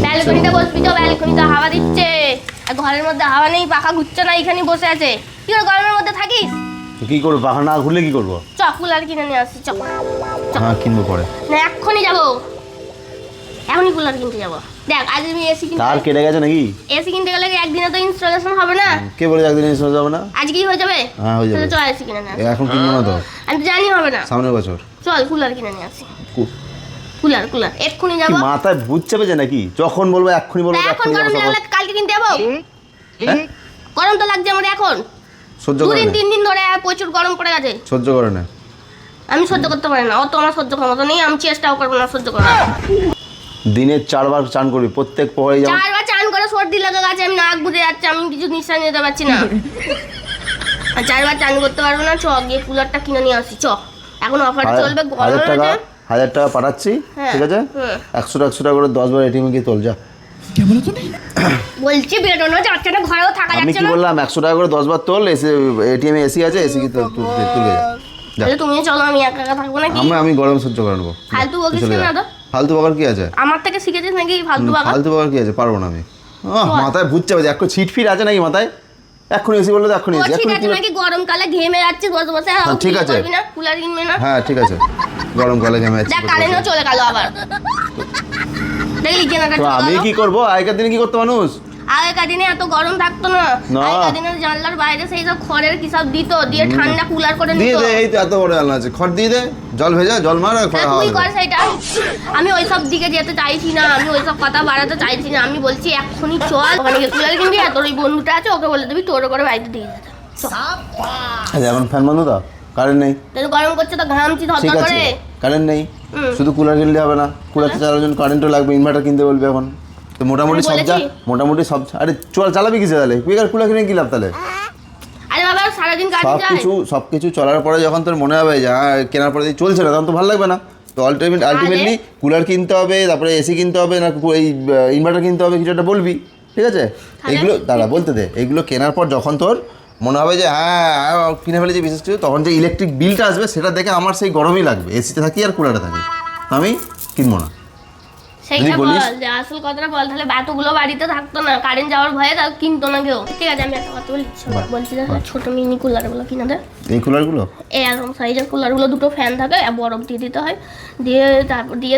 ব্যালকনিতে বসবি তো, ব্যালকনিতে হাওয়া দিচ্ছে। আর ঘরের মধ্যে হাওয়া নেই, পাখা ঘুরছে না, এখানে বসে আছে। কি করে গরমের মধ্যে থাকিস? কি করবো, পাখা না ঘুরলে কি করবো? চ কুলার কিনে নিয়ে আসছি, চ। হ্যাঁ কিনবো পরে। না এক্ষুনি যাবো, এখনই কুলার কিনতে যাবো। দেখ আজ আমি এসি কিনতে, তার কেটে গেছে নাকি? এসি কিনতে গেলে একদিনে তো ইনস্টলেশন হবে না। কে বলে একদিন ইনস্টল যাবে না? আজকেই হয়ে যাবে? হ্যাঁ হয়ে যাবে। তাহলে চ এসি কিনে নিয়ে আসি। এখন কিনবো না তো, আমি তো জানি হবে না। সামনের বছর। চল কুলার কিনে নিয়ে আসি। কুলার কুলার এক্ষুনি যাবো। মাথায় ভূত চেপেছে নাকি? যখন বলবো এক্ষুনি বলবো, এখন এক্ষুনি গরম যাবো। লাগলে কালকে কিনতে যাবো। হ্যাঁ? গরম তো লাগছে আমার এখন, সহ্য করে দুদিন না, 3 দিন ধরে প্রচুর গরম পড়ে গেছে। সহ্য করে না। আমি সহ্য করতে পারি না, অত আমার সহ্য ক্ষমতা নেই, আমি চেষ্টাও করবো না সহ্য করার। দিনে 4 বার চান করবি, প্রত্যেক প্রহরে যেমন। 4 বার চান করে সর্দি লেগে গেছে, আমি নাক বুঝে যাচ্ছে, আমি কিছু নিঃশ্বাস নিতে পারছি না। আর 4 বার চান করতে পারবো না। চ গিয়ে কুলারটা কিনে নিয়ে আসি, চ। এখন অফার চলবে, গরম আছে। 1000 টাকা পাঠাচ্ছি, হ্যাঁ, ঠিক আছে? 100 টাকা করে 10 বার এটিএম গিয়ে তোল যা। বলছি বেরোনো যাচ্ছে না, ঘরেও থাকা আমি যাচ্ছে কি না। বললাম? 100 টাকা করে 10 বার তোল, এসে এটিএম এ এসি আছে, এসি কি তুলে যা। তাহলে তুমিও চলো, আমি একা একা থাকবো নাকি? আমি গরম সহ্য করে নেবো। ফালতু বকিস চলে না যা। তো। ফালতু বকার কি আছে? আমার থেকে শিখেছিস নাকি ফালতু বাবা? ফালতু বকার কি আছে? পারবো না আমি। মাথায় ভূত চেপেছে, একটু ছিট ফিট আছে নাকি মাথায়? এক্ষুনি এসি বললো তো এক্ষুনি এসি, ঠিক এক্ষুনি আছে নাকি? গরমকালে ঘেমে যাচ্ছে বসে বসে, ঠিক আছে। না কুলার কিনবে না? হ্যাঁ ঠিক আছে, গরমকালে ঘেমে যাচ্ছি। দেখ কারেন্টও চলে গেল আবার, দেখলি জেনারেটর তো চলে আমি গেল। কি করবো? আগেকার দিনে কি করতো মানুষ? আগেকার দিনে এত গরম থাকতো না। না। আগেকার দিনে জানলার বাইরে সেই সব খড়ের কি সব দিত, দিয়ে ঠান্ডা কুলার করে দিয়ে নিত। দে, এই তো এত বড় আলনা আছে, খড় দিয়ে দে, জল ভেজা, জল মার আর খড় হাওয়া তুই দে। কর সেটা। আমি ওই সব দিকে যেতে চাইছি না, আমি ওই সব কথা বাড়াতে চাইছি না। আমি বলছি এক্ষুনি চল ওখানে গিয়ে কুলার কিনবি, আর তোর ওই বন্ধুটা আছে ওকে বলে দিবি তোর করে বাড়িতে দিয়ে যেতে। চল। আচ্ছা, এখন ফ্যান বন্ধ দাও, কারেন্ট নেই। তাহলে গরম করছে তো ঘামছি ঠিক ধরধর আছে, করে। কারেন্ট নেই, শুধু কুলার কিনলে হবে না, কুলার চালানোর জন্য কারেন্টও লাগবে, ইনভার্টার কিনতে বলবে এখন। তো মোটামুটি আমি সব যা, বলেছি। মোটামুটি সব। আরে চল, চালাবি কিসে তাহলে? বেকার কুলার কিনে কি লাভ তাহলে? আরে বাবা সারাদিন কাজে যায়। সবকিছু চলার পরে যখন তোর মনে হবে যে হ্যাঁ কেনার পরে চলছে না, তখন তো ভালো লাগবে না। তো আলটিমেটলি কুলার কিনতে হবে, তারপরে এসি কিনতে হবে, না এই ইনভার্টার কিনতে হবে, কিছু একটা বলবি, ঠিক আছে? এইগুলো দাঁড়া বলতে দে। এইগুলো কেনার পর যখন তোর মনে হবে যে হ্যাঁ কিনে ফেলেছি বিশেষ কিছু, তখন যে ইলেকট্রিক বিলটা আসবে সেটা দেখে আমার সেই গরমই লাগবে, এসিতে থাকি আর কুলারে থাকি, আমি কিনবো না। সেইটা বল, বলিস- যে আসল কথাটা বল, তাহলে এতগুলো বাড়িতে থাকতো না, কারেন্ট যাওয়ার ভয়ে তাও কিনতো না কেউ। ঠিক আছে আমি একটা কথা বলি, বলছি যে ছোট মিনি কুলারগুলো কিনে দে। এই কুলারগুলো এরকম সাইজের কুলারগুলো, দুটো ফ্যান থাকে আর বরফ দিয়ে দিতে হয়,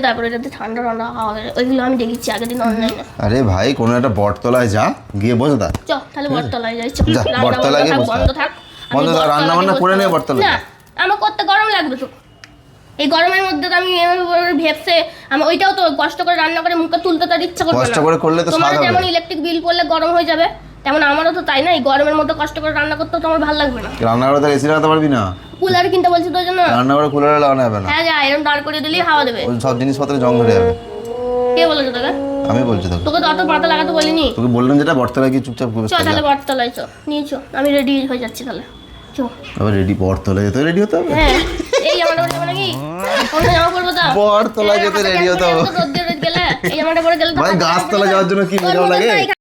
তারপরে যাতে ঠান্ডা ঠান্ডা হাওয়া বেরোয়। ওইগুলো আমি দেখেছি আগের দিন অনলাইনে। আরে ভাই কোনো একটা বটতলায় যা, গিয়ে বসে থাক। চ তাহলে বটতলায় যাই, চ। যা, রান্না বটতলায় গিয়ে থাক, বসে বন্ধ থাক। থাক। বন্ধ আমি থাক, রান্না বটতলায় বান্না বসে করে নে থাকবো। বটতলায়। না আমার করতে গরম লাগবে তো, এই গরমের মধ্যে তো আমি ভেবছে আমি ওইটাও তো কষ্ট করে রান্না করে মুখে তুলতে তার ইচ্ছা করবে না। কষ্ট করে করলে তো তোমার স্বাদ হবে। যেমন ইলেকট্রিক বিল পড়লে গরম হয়ে যাবে, তেমন আমারও তো তাই না। এই গরমের মধ্যে কষ্ট করে রান্না করতে তো আমার ভালো লাগবে না। রান্না করে তার এসি লাগাতে পারবি না? কুলার কিনতে বলছি তোর জন্য। রান্না করে কুলারে লাগানো যাবে না, হ্যাঁ যা এরকম দাঁড় করে দিলেই হাওয়া দেবে। ওই সব জিনিসপত্রে জং ধরে যাবে। কে বলেছে তোকে? আমি বলছি তোকে। তোকে তো অত পাতা লাগাতে বলিনি। তোকে বললাম যেটা, বটতলায় গিয়ে চুপচাপ বসে চ থাক। তাহলে বটতলায় চ, নিয়ে চ, আমি রেডি হয়ে যাচ্ছি তাহলে। চ। আবার রেডি, বটতলায় যেতে রেডি হতে হবে? হ্যাঁ এই জামাটা পরে যাবো নাকি? অন্য জামা পরবো তো? বটতলায় যেতে ready হতে হবে। রোদ দিয়ে গেলে এই জামাটা পরে গেলে তো ভাই গাছতলা যাওয়ার জন্য কি মজা লাগে।